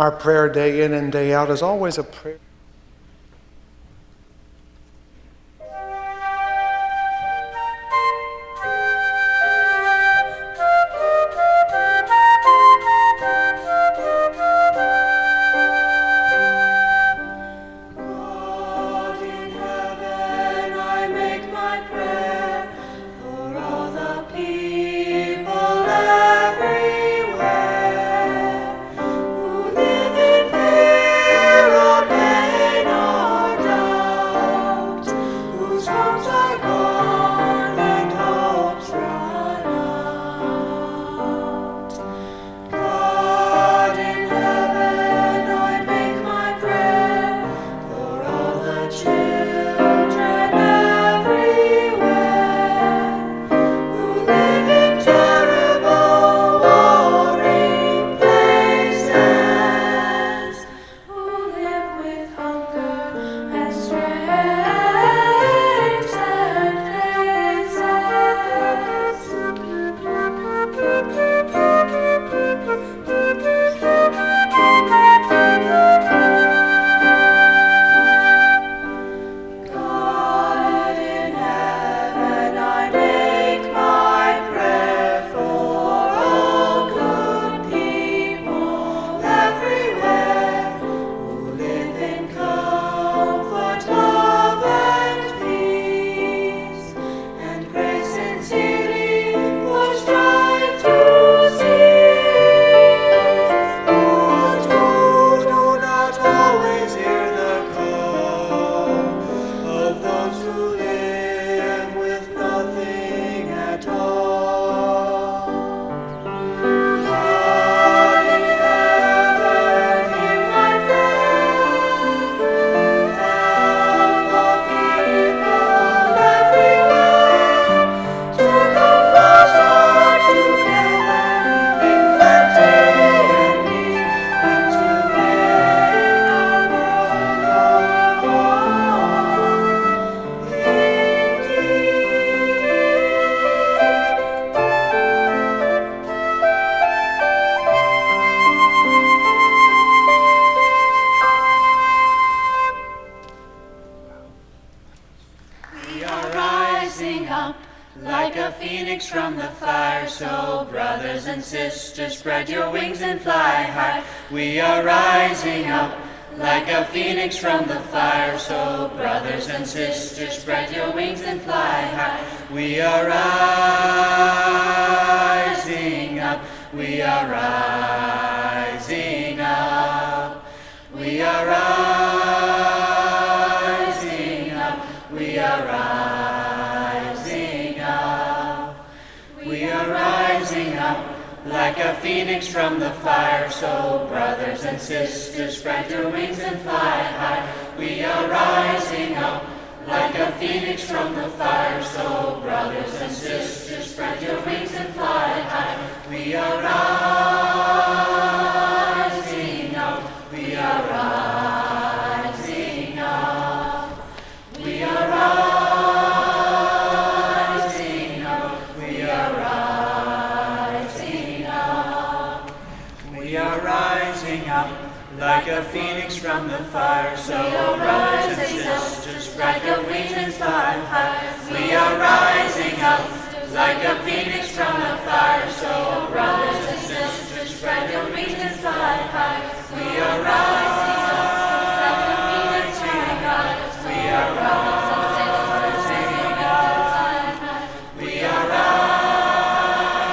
Our prayer day in and day out is always a prayer. Spread your wings and fly high. We are rising up like a phoenix from the fire. So brothers and sisters, spread your wings and fly high. We are rising up. We are rising up. We are rising up. We are rising up. We are rising up like a phoenix from the fire. So brothers and sisters, spread your wings and fly high. We are rising up like a phoenix from the fire. So brothers and sisters, spread your wings and fly high. We are rising up. We are rising up. We are rising up. We are rising up. We are rising up like a phoenix from the fire. So brothers and sisters, spread your wings and fly high. We are rising up like a phoenix from the fire. So brothers and sisters, spread your wings and fly high. We are rising up like a phoenix from the fire. We are rising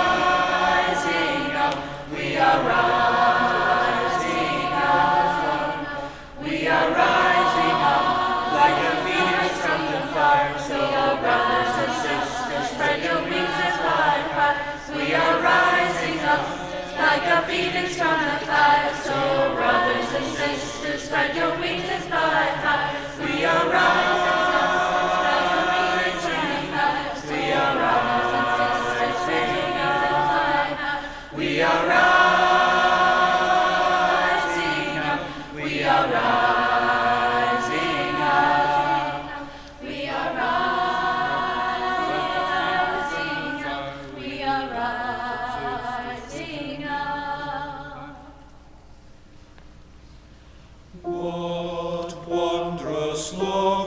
up. We are rising up. We are rising up. We are rising up like a phoenix from the fire. So brothers and sisters, spread your wings and fly high. We are rising up like a phoenix from the fire. So brothers and sisters, spread your wings and fly high. We are rising up like a phoenix from the fire. We are rising up. We are rising up. We are rising up. We are rising up. We are rising up. us, Lord.